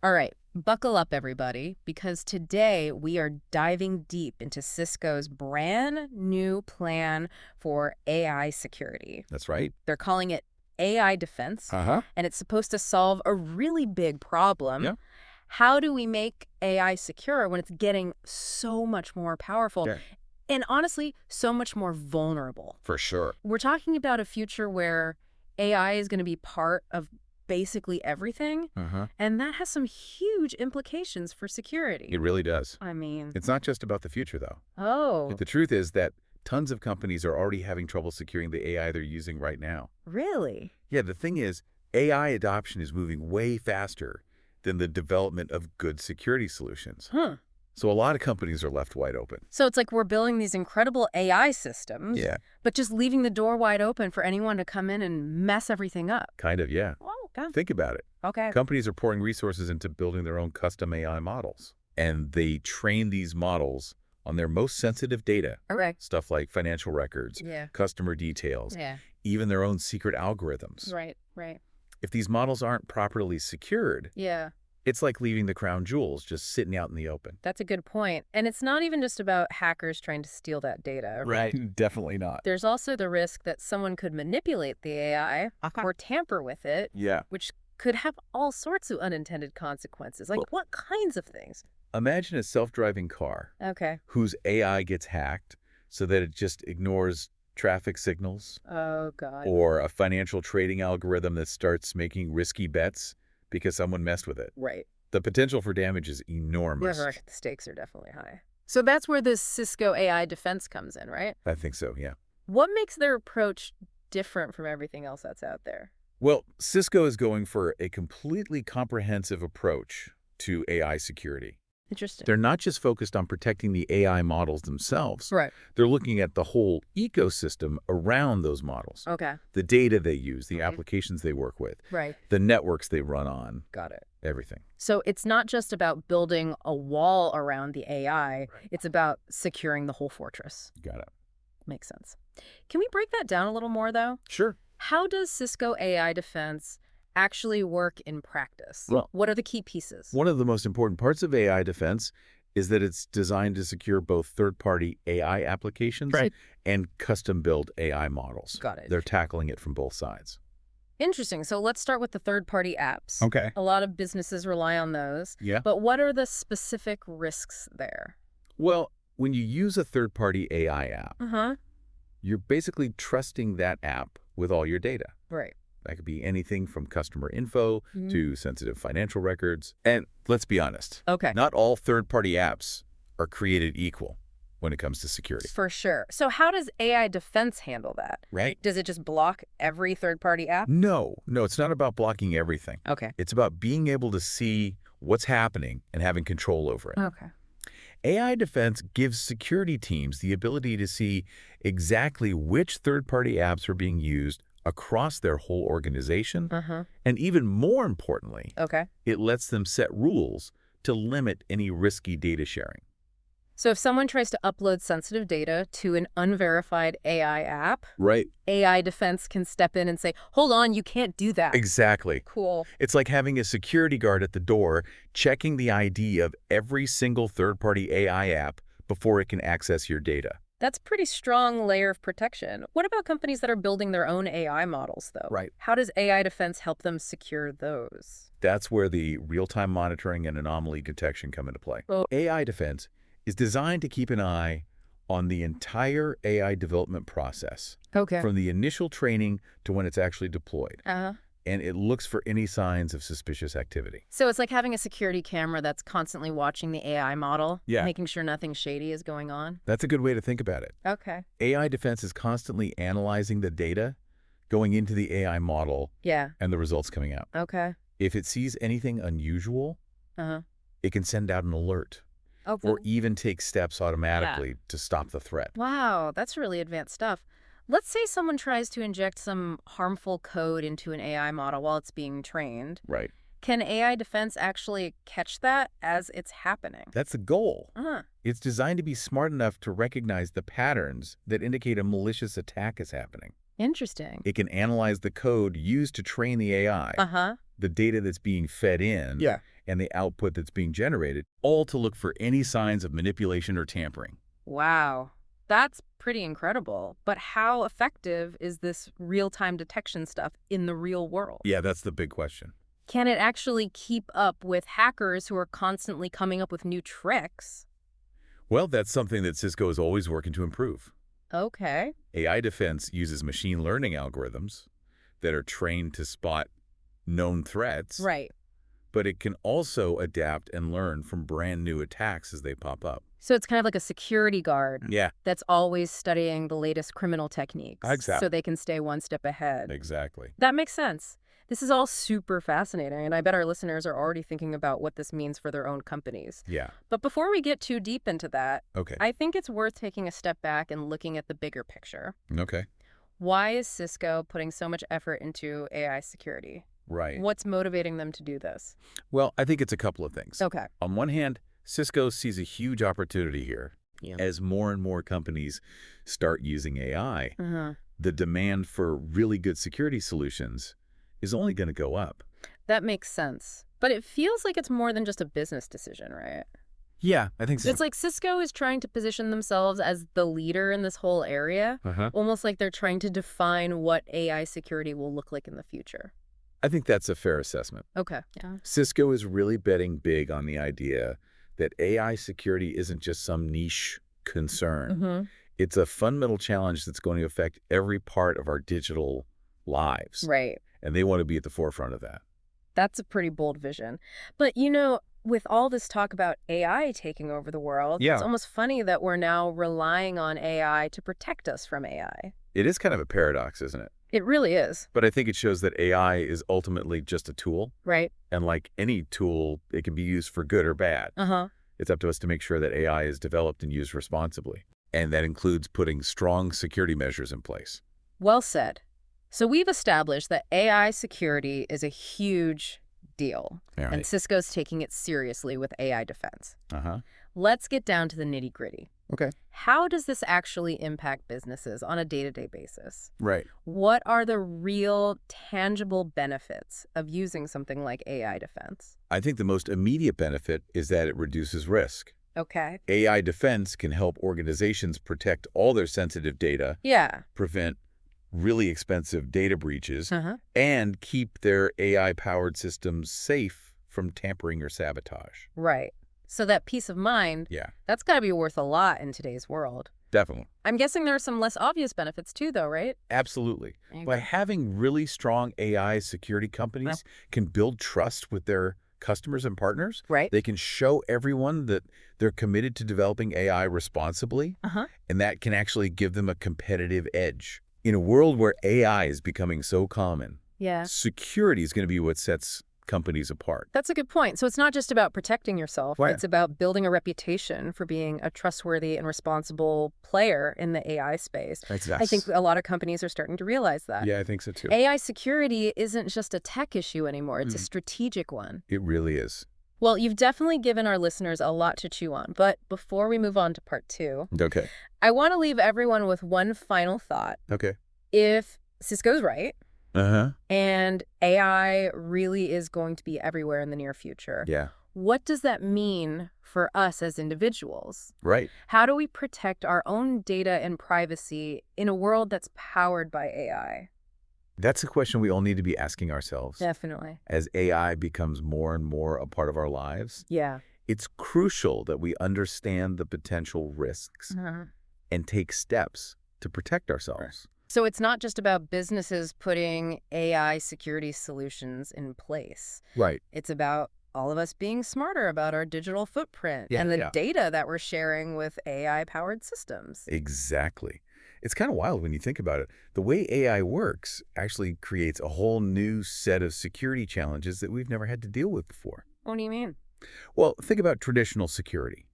All right, buckle up, everybody, because today we are diving deep into Cisco's brand new plan for AI security. That's right. They're calling it AI Defense, Uh-huh. and it's supposed to solve a really big problem. Yeah. How do we make AI secure when it's getting so much more powerful Yeah. and honestly, so much more vulnerable? For sure. We're talking about a future where AI is going to be part of basically everything, Uh-huh. and that has some huge implications for security. It really does. I mean, It's not just about the future, though. oh, The truth is that tons of companies are already having trouble securing the AI they're using right now. really? Yeah, the thing is, AI adoption is moving way faster than the development of good security solutions. Huh. So a lot of companies are left wide open. So it's like we're building these incredible AI systems, Yeah. but just leaving the door wide open for anyone to come in and mess everything up. Kind of, yeah. Oh, okay. Think about it. Okay. Companies are pouring resources into building their own custom AI models. And they train these models on their most sensitive data. Okay. Stuff like financial records, Yeah. customer details, Yeah. even their own secret algorithms. Right. Right. If these models aren't properly secured, Yeah. it's like leaving the crown jewels just sitting out in the open. That's a good point. And it's not even just about hackers trying to steal that data. Right. Definitely not. There's also the risk that someone could manipulate the AI or tamper with it, Yeah. which could have all sorts of unintended consequences. Like Well- what kinds of things? Imagine a self-driving car Okay. whose AI gets hacked so that it just ignores traffic signals, Oh, God. or a financial trading algorithm that starts making risky bets because someone messed with it. Right. The potential for damage is enormous. The stakes are definitely high. So that's where this Cisco AI Defense comes in, right? I think so, yeah. What makes their approach different from everything else that's out there? Well, Cisco is going for a completely comprehensive approach to AI security. Interesting. They're not just focused on protecting the AI models themselves. Right. They're looking at the whole ecosystem around those models. Okay. The data they use, the Mhm. applications they work with, Right. the networks they run on, Got it. everything. So it's not just about building a wall around the AI. It's about securing the whole fortress. Got it. Makes sense. Can we break that down a little more, though? Sure. How does Cisco AI Defense actually work in practice? Well- what are the key pieces? One of the most important parts of AI defense is that it's designed to secure both third-party AI applications and custom-built AI models. Got it. They're tackling it from both sides. Interesting. So let's start with the third-party apps. Okay. A lot of businesses rely on those. Yeah. But what are the specific risks there? Well, when you use a third-party AI app, Uh-huh. you're basically trusting that app with all your data. Right. That could be anything from customer info Mhm. to sensitive financial records. And let's be honest, Okay. not all third-party apps are created equal when it comes to security. For sure. So how does AI Defense handle that? Right? Does it just block every third-party app? No, it's not about blocking everything. Okay. It's about being able to see what's happening and having control over it. Okay. AI Defense gives security teams the ability to see exactly which third-party apps are being used across their whole organization. Uh-huh. And even more importantly, Okay. it lets them set rules to limit any risky data sharing. So if someone tries to upload sensitive data to an unverified AI app, Right. AI Defense can step in and say, hold on, you can't do that. Exactly. Cool. It's like having a security guard at the door checking the ID of every single third-party AI app before it can access your data. That's a pretty strong layer of protection. What about companies that are building their own AI models, though? Right. How does AI Defense help them secure those? That's where the real-time monitoring and anomaly detection come into play. Oh. AI Defense is designed to keep an eye on the entire AI development process, Okay. from the initial training to when it's actually deployed. Uh-huh. And it looks for any signs of suspicious activity. So it's like having a security camera that's constantly watching the AI model, Yeah. making sure nothing shady is going on? That's a good way to think about it. Okay. AI Defense is constantly analyzing the data going into the AI model Yeah. and the results coming out. Okay. If it sees anything unusual, Uh-huh. it can send out an alert Oh, or even take steps automatically to stop the threat. wow, that's really advanced stuff. Let's say someone tries to inject some harmful code into an AI model while it's being trained. Right. Can AI Defense actually catch that as it's happening? That's the goal. Uh-huh. It's designed to be smart enough to recognize the patterns that indicate a malicious attack is happening. Interesting. It can analyze the code used to train the AI, Uh-huh. the data that's being fed in, Yeah. and the output that's being generated, all to look for any signs of manipulation or tampering. Wow. That's pretty incredible. But how effective is this real-time detection stuff in the real world? Yeah, that's the big question. Can it actually keep up with hackers who are constantly coming up with new tricks? Well, that's something that Cisco is always working to improve. Okay. AI Defense uses machine learning algorithms that are trained to spot known threats, Right. but it can also adapt and learn from brand new attacks as they pop up. So it's kind of like a security guard Yeah, that's always studying the latest criminal techniques so exactly. they can stay one step ahead. Exactly. That makes sense. This is all super fascinating, and I bet our listeners are already thinking about what this means for their own companies. Yeah. But before we get too deep into that, Okay. I think it's worth taking a step back and looking at the bigger picture. Okay. Why is Cisco putting so much effort into AI security? Right. What's motivating them to do this? Well, I think it's a couple of things. Okay. On one hand, Cisco sees a huge opportunity here. Yeah. As more and more companies start using AI, Uh-huh. the demand for really good security solutions is only going to go up. That makes sense. But it feels like it's more than just a business decision, right? Yeah, I think so. It's like Cisco is trying to position themselves as the leader in this whole area, Uh-huh. almost like they're trying to define what AI security will look like in the future. I think that's a fair assessment. Okay. Yeah. Cisco is really betting big on the idea that AI security isn't just some niche concern. Mm-hmm. It's a fundamental challenge that's going to affect every part of our digital lives. Right. And they want to be at the forefront of that. That's a pretty bold vision. But, with all this talk about AI taking over the world, Yeah. it's almost funny that we're now relying on AI to protect us from AI. It is kind of a paradox, isn't it? It really is, But I think it shows that AI is ultimately just a tool. right? And like any tool, it can be used for good or bad. Uh-huh. It's up to us to make sure that AI is developed and used responsibly. And that includes putting strong security measures in place. Well said. So we've established that AI security is a huge deal, All and right. Cisco's taking it seriously with AI Defense. Uh-huh. Let's get down to the nitty-gritty. Okay. How does this actually impact businesses on a day-to-day basis? Right. What are the real, tangible benefits of using something like AI Defense? I think the most immediate benefit is that it reduces risk. Okay. AI Defense can help organizations protect all their sensitive data, Yeah. prevent really expensive data breaches, Uh-huh. and keep their AI-powered systems safe from tampering or sabotage. Right. So that peace of mind, Yeah, that's got to be worth a lot in today's world. definitely. I'm guessing there are some less obvious benefits too, though, right? Absolutely. There you By go. having really strong AI security companies can build trust with their customers and partners. Right. They can show everyone that they're committed to developing AI responsibly, Uh-huh. and that can actually give them a competitive edge. In a world where AI is becoming so common, Yeah. security is going to be what sets companies apart. That's a good point. So it's not just about protecting yourself. Right. It's about building a reputation for being a trustworthy and responsible player in the AI space. I think a lot of companies are starting to realize that. Yeah, I think so too. AI security isn't just a tech issue anymore. It's a Mm. strategic one. It really is. Well, you've definitely given our listeners a lot to chew on. But before we move on to part 2, Okay. I want to leave everyone with one final thought. Okay. If Cisco's right, Uh-huh. and AI really is going to be everywhere in the near future, Yeah. what does that mean for us as individuals? Right. How do we protect our own data and privacy in a world that's powered by AI? That's a question we all need to be asking ourselves. Definitely. As AI becomes more and more a part of our lives, Yeah. it's crucial that we understand the potential risks Uh-huh. and take steps to protect ourselves. So it's not just about businesses putting AI security solutions in place. Right. It's about all of us being smarter about our digital footprint Yeah, and the yeah. data that we're sharing with AI-powered systems. Exactly. It's kind of wild when you think about it. The way AI works actually creates a whole new set of security challenges that we've never had to deal with before. What do you mean? Well, think about traditional security.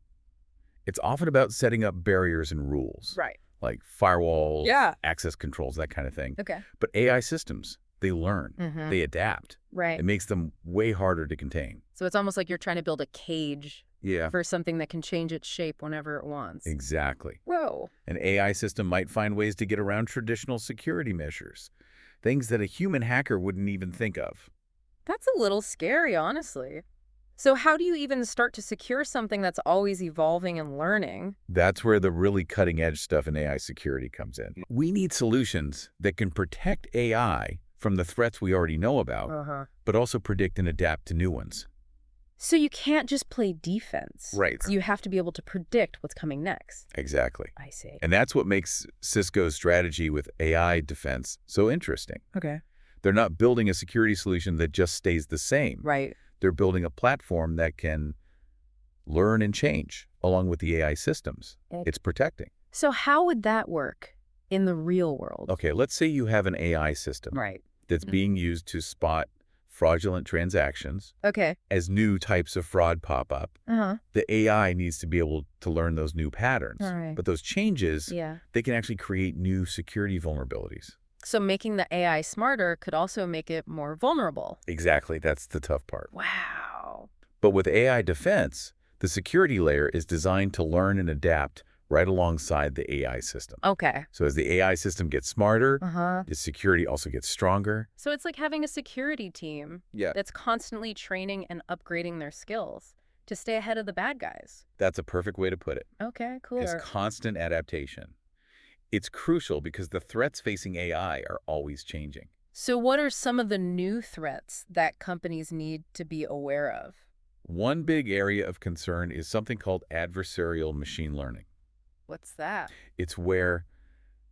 It's often about setting up barriers and rules, Right. like firewalls, Yeah. access controls, that kind of thing. Okay. But AI systems, they learn, Mm-hmm. they adapt. Right. It makes them way harder to contain. So it's almost like you're trying to build a cage Yeah, for something that can change its shape whenever it wants. exactly. Whoa. An AI system might find ways to get around traditional security measures, things that a human hacker wouldn't even think of. That's a little scary, honestly. So how do you even start to secure something that's always evolving and learning? That's where the really cutting-edge stuff in AI security comes in. We need solutions that can protect AI from the threats we already know about, Uh-huh. but also predict and adapt to new ones. So you can't just play defense. Right. You have to be able to predict what's coming next. Exactly. I see. And that's what makes Cisco's strategy with AI defense so interesting. Okay. They're not building a security solution that just stays the same. Right. They're building a platform that can learn and change along with the AI systems it's protecting. So how would that work in the real world? Okay, let's say you have an AI system Right. that's being used to spot fraudulent transactions. Okay. As new types of fraud pop up, Uh-huh. the AI needs to be able to learn those new patterns. All right. But those changes, Yeah. they can actually create new security vulnerabilities. So making the AI smarter could also make it more vulnerable. Exactly, that's the tough part. Wow. But with AI defense, the security layer is designed to learn and adapt right alongside the AI system. Okay. So as the AI system gets smarter, Uh-huh. its security also gets stronger. So it's like having a security team Yeah. that's constantly training and upgrading their skills to stay ahead of the bad guys. That's a perfect way to put it. Okay, cool. It's constant adaptation. It's crucial because the threats facing AI are always changing. So what are some of the new threats that companies need to be aware of? One big area of concern is something called adversarial machine learning. What's that? It's where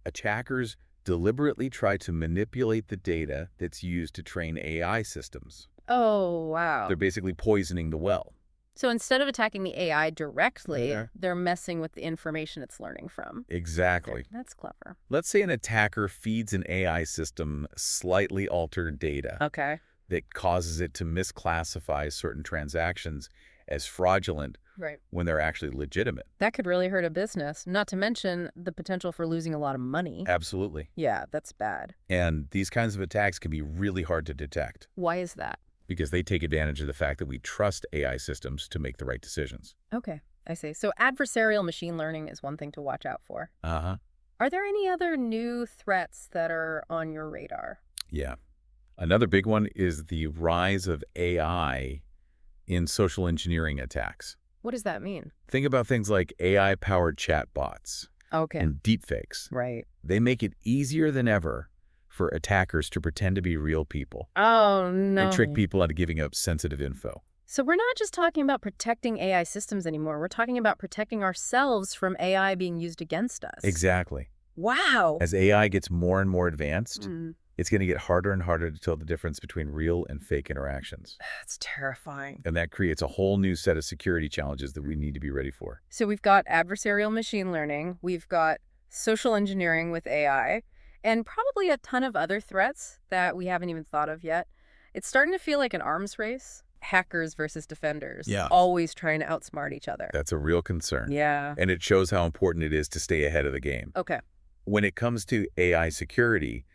attackers deliberately try to manipulate the data that's used to train AI systems. Oh, wow. They're basically poisoning the well. So instead of attacking the AI directly, Yeah. they're messing with the information it's learning from. Exactly. That's clever. Let's say an attacker feeds an AI system slightly altered data Okay. that causes it to misclassify certain transactions as fraudulent Right. when they're actually legitimate. That could really hurt a business, not to mention the potential for losing a lot of money. Absolutely. Yeah, that's bad. And these kinds of attacks can be really hard to detect Why is that? because they take advantage of the fact that we trust AI systems to make the right decisions. Okay, I see. So adversarial machine learning is one thing to watch out for. Uh-huh. Are there any other new threats that are on your radar? Yeah. Another big one is the rise of AI in social engineering attacks. What does that mean? Think about things like AI-powered chatbots Okay. and deepfakes. Right. They make it easier than ever for attackers to pretend to be real people Oh, no. and trick people into giving up sensitive info. So we're not just talking about protecting AI systems anymore. We're talking about protecting ourselves from AI being used against us. Exactly. Wow. As AI gets more and more advanced, Mm, it's going to get harder and harder to tell the difference between real and fake interactions. that's terrifying. And that creates a whole new set of security challenges that we need to be ready for. So we've got adversarial machine learning, we've got social engineering with AI, and probably a ton of other threats that we haven't even thought of yet. It's starting to feel like an arms race. Hackers versus defenders. Yeah. Always trying to outsmart each other. That's a real concern. Yeah. And it shows how important it is to stay ahead of the game. Okay. When it comes to AI security,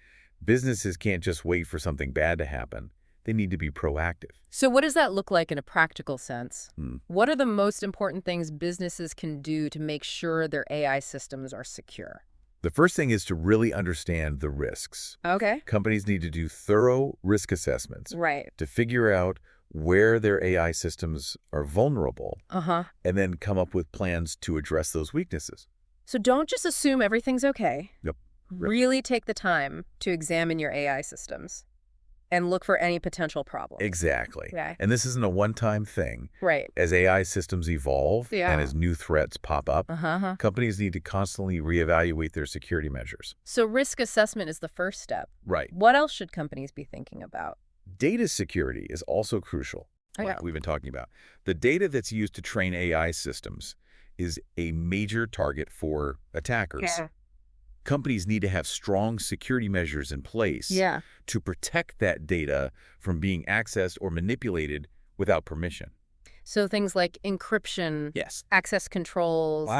businesses can't just wait for something bad to happen. They need to be proactive. So what does that look like in a practical sense? Hmm. What are the most important things businesses can do to make sure their AI systems are secure? The first thing is to really understand the risks. Okay. Companies need to do thorough risk assessments Right. to figure out where their AI systems are vulnerable Uh-huh. and then come up with plans to address those weaknesses. So don't just assume everything's okay. Yep. Really take the time to examine your AI systems and look for any potential problems. Exactly. Okay. And this isn't a one-time thing. Right. As AI systems evolve Yeah. and as new threats pop up, Uh-huh. companies need to constantly reevaluate their security measures. So risk assessment is the first step. Right. What else should companies be thinking about? Data security is also crucial, like we've been talking about. The data that's used to train AI systems is a major target for attackers. Yeah. Companies need to have strong security measures in place Yeah. to protect that data from being accessed or manipulated without permission. So things like encryption, Yes. access controls,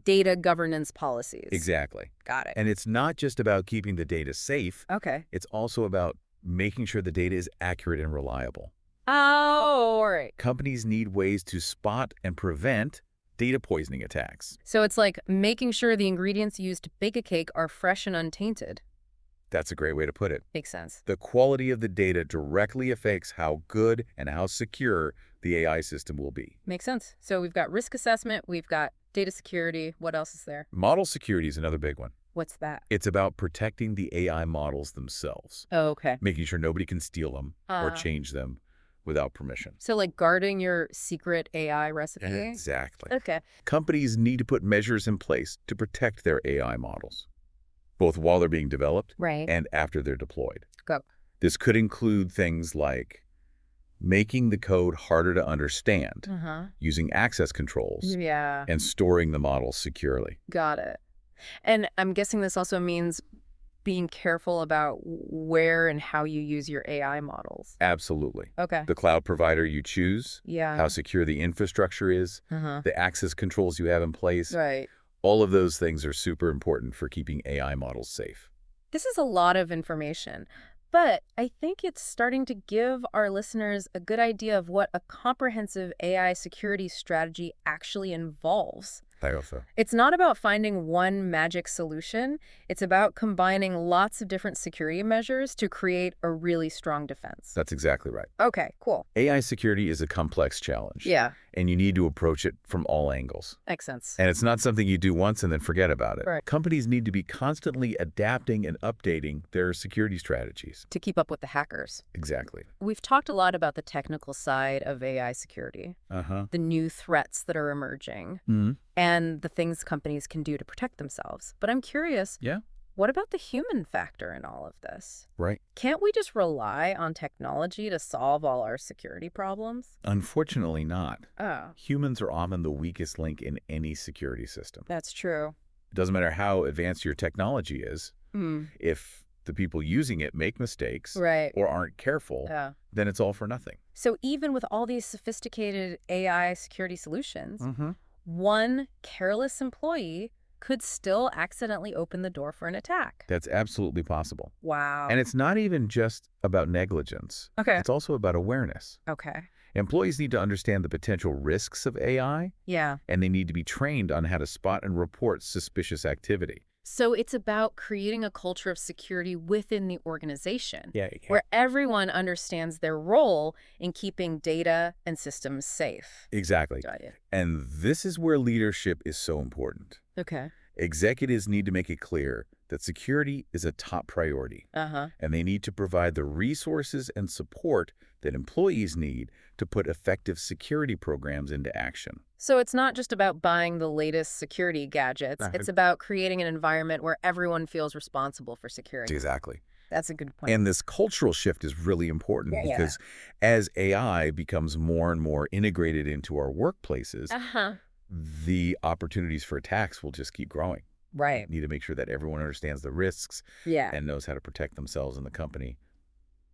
data governance policies. Exactly. Got it. And it's not just about keeping the data safe. Okay. It's also about making sure the data is accurate and reliable. Oh, all right. Companies need ways to spot and prevent data poisoning attacks. So it's like making sure the ingredients used to bake a cake are fresh and untainted. That's a great way to put it. Makes sense. The quality of the data directly affects how good and how secure the AI system will be. Makes sense. So we've got risk assessment, we've got data security. What else is there? Model security is another big one. What's that? It's about protecting the AI models themselves, Oh, okay. making sure nobody can steal them or Uh, change them without permission. so like guarding your secret AI recipe? Exactly. Okay. Companies need to put measures in place to protect their AI models, both while they're being developed Right. and after they're deployed. Go. This could include things like making the code harder to understand, Uh-huh. using access controls, Yeah, and storing the models securely. got it. And I'm guessing this also means being careful about where and how you use your AI models. Absolutely. Okay. The cloud provider you choose, Yeah. how secure the infrastructure is, Uh-huh. the access controls you have in place, Right. all of those things are super important for keeping AI models safe. This is a lot of information, but I think it's starting to give our listeners a good idea of what a comprehensive AI security strategy actually involves. I also. It's not about finding one magic solution. It's about combining lots of different security measures to create a really strong defense. That's exactly right. Okay, cool. AI security is a complex challenge. Yeah, And you need to approach it from all angles. makes sense. And it's not something you do once and then forget about it. Right. Companies need to be constantly adapting and updating their security strategies. To keep up with the hackers. Exactly. We've talked a lot about the technical side of AI security, Uh-huh. the new threats that are emerging, Mm-hmm. and the things companies can do to protect themselves. But I'm curious, Yeah. what about the human factor in all of this? Right. Can't we just rely on technology to solve all our security problems? Unfortunately not. Oh, Humans are often the weakest link in any security system. that's true. It doesn't matter how advanced your technology is. Hmm. If the people using it make mistakes Right. or aren't careful, Yeah. then it's all for nothing. So even with all these sophisticated AI security solutions, Mm-hmm. one careless employee could still accidentally open the door for an attack. That's absolutely possible. Wow. And it's not even just about negligence. Okay. It's also about awareness. Okay. Employees need to understand the potential risks of AI, Yeah. and they need to be trained on how to spot and report suspicious activity. So it's about creating a culture of security within the organization, Yeah. where everyone understands their role in keeping data and systems safe. Exactly. Got it. And this is where leadership is so important. Okay. Executives need to make it clear that security is a top priority, Uh-huh. and they need to provide the resources and support that employees need to put effective security programs into action. So it's not just about buying the latest security gadgets. It's about creating an environment where everyone feels responsible for security. Exactly. That's a good point. And this cultural shift is really important Yeah. because as AI becomes more and more integrated into our workplaces, Uh-huh. the opportunities for attacks will just keep growing. Right. Need to make sure that everyone understands the risks Yeah. and knows how to protect themselves and the company.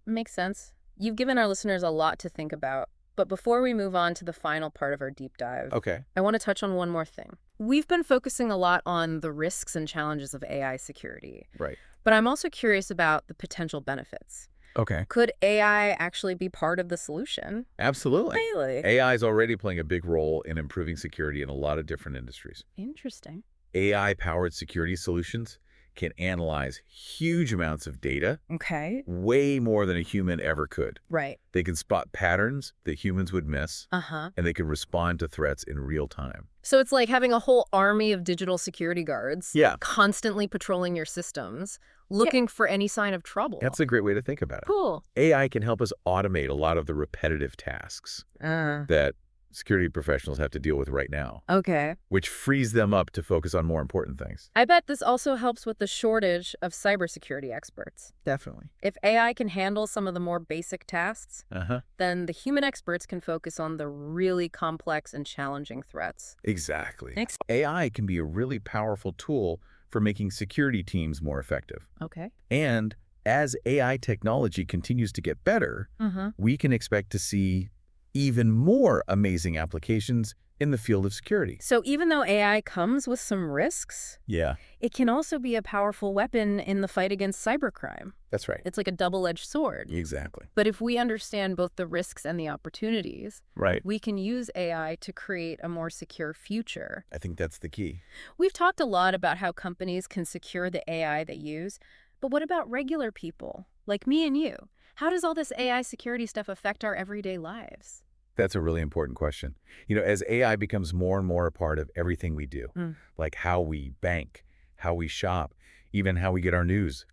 Makes sense. You've given our listeners a lot to think about. But before we move on to the final part of our deep dive, Okay. I want to touch on one more thing. We've been focusing a lot on the risks and challenges of AI security, Right. but I'm also curious about the potential benefits. Okay. Could AI actually be part of the solution? Absolutely. Really? AI is already playing a big role in improving security in a lot of different industries. Interesting. AI-powered security solutions can analyze huge amounts of data, Okay. way more than a human ever could. Right. They can spot patterns that humans would miss, Uh-huh. and they can respond to threats in real time. So it's like having a whole army of digital security guards Yeah. constantly patrolling your systems, looking for any sign of trouble. That's a great way to think about it. cool. AI can help us automate a lot of the repetitive tasks that security professionals have to deal with right now, Okay. which frees them up to focus on more important things. I bet this also helps with the shortage of cybersecurity experts. Definitely. If AI can handle some of the more basic tasks, Uh-huh. then the human experts can focus on the really complex and challenging threats. Exactly. Next. AI can be a really powerful tool for making security teams more effective. Okay. And as AI technology continues to get better, Uh-huh. we can expect to see even more amazing applications in the field of security. So even though AI comes with some risks, Yeah, it can also be a powerful weapon in the fight against cybercrime. that's right. It's like a double-edged sword. Exactly. But if we understand both the risks and the opportunities, Right. we can use AI to create a more secure future. I think that's the key. We've talked a lot about how companies can secure the AI they use, but what about regular people, like me and you? How does all this AI security stuff affect our everyday lives? That's a really important question. As AI becomes more and more a part of everything we do, Mm. like how we bank, how we shop, even how we get our news,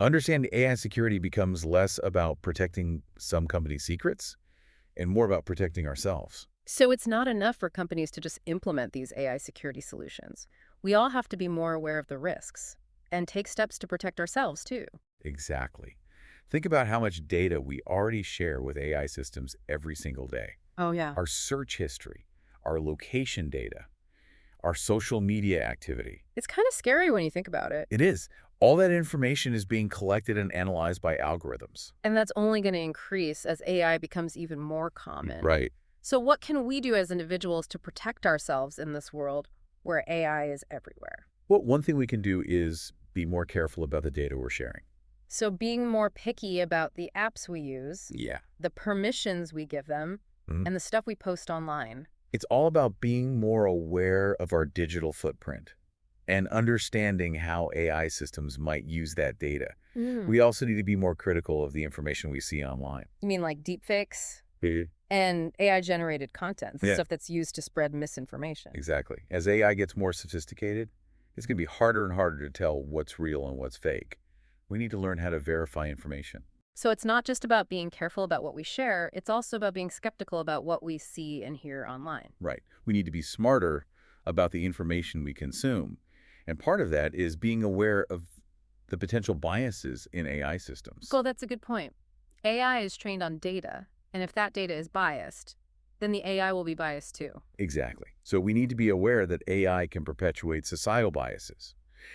understanding AI security becomes less about protecting some company secrets and more about protecting ourselves. So it's not enough for companies to just implement these AI security solutions. We all have to be more aware of the risks and take steps to protect ourselves, too. Exactly. Think about how much data we already share with AI systems every single day. Oh, yeah. Our search history, our location data, our social media activity. It's kind of scary when you think about it. It is. All that information is being collected and analyzed by algorithms. And that's only going to increase as AI becomes even more common. Right. So what can we do as individuals to protect ourselves in this world where AI is everywhere? Well, one thing we can do is be more careful about the data we're sharing. So being more picky about the apps we use, Yeah. the permissions we give them, Mhm. and the stuff we post online. It's all about being more aware of our digital footprint and understanding how AI systems might use that data. Mm. We also need to be more critical of the information we see online. You mean like deepfakes Yeah. and AI-generated content, the Yeah, stuff that's used to spread misinformation? exactly. As AI gets more sophisticated, it's going to be harder and harder to tell what's real and what's fake. We need to learn how to verify information. So it's not just about being careful about what we share, it's also about being skeptical about what we see and hear online. Right. We need to be smarter about the information we consume. And part of that is being aware of the potential biases in AI systems. Well, that's a good point. AI is trained on data, and if that data is biased, then the AI will be biased too. Exactly. So we need to be aware that AI can perpetuate societal biases.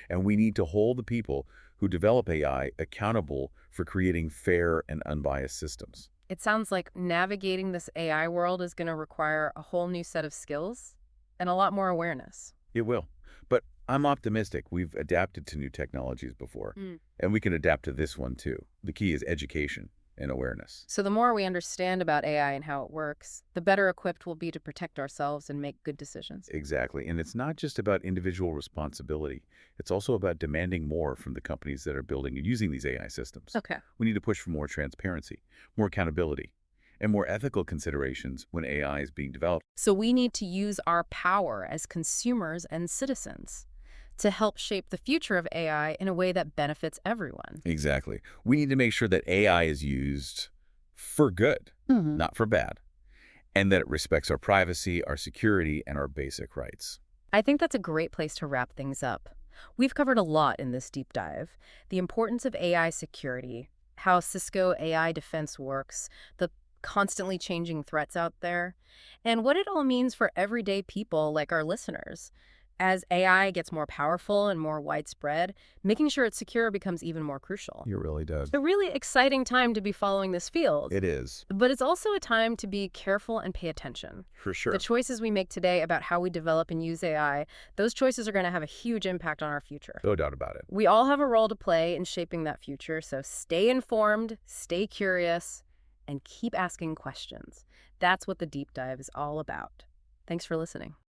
And we need to hold the people who develop AI accountable for creating fair and unbiased systems. It sounds like navigating this AI world is going to require a whole new set of skills and a lot more awareness. It will. But I'm optimistic. We've adapted to new technologies before, Mm. and we can adapt to this one too. The key is education and awareness. So the more we understand about AI and how it works, the better equipped we'll be to protect ourselves and make good decisions. Exactly. And it's not just about individual responsibility. It's also about demanding more from the companies that are building and using these AI systems. Okay. We need to push for more transparency, more accountability, and more ethical considerations when AI is being developed. So we need to use our power as consumers and citizens to help shape the future of AI in a way that benefits everyone. Exactly. We need to make sure that AI is used for good, Mhm. not for bad, and that it respects our privacy, our security, and our basic rights. I think that's a great place to wrap things up. We've covered a lot in this deep dive. The importance of AI security, how Cisco AI Defense works, the constantly changing threats out there, and what it all means for everyday people like our listeners. As AI gets more powerful and more widespread, making sure it's secure becomes even more crucial. It really does. It's a really exciting time to be following this field, It is. but it's also a time to be careful and pay attention. For sure. The choices we make today about how we develop and use AI, those choices are going to have a huge impact on our future. No doubt about it. We all have a role to play in shaping that future, so stay informed, stay curious, and keep asking questions. That's what the deep dive is all about. Thanks for listening.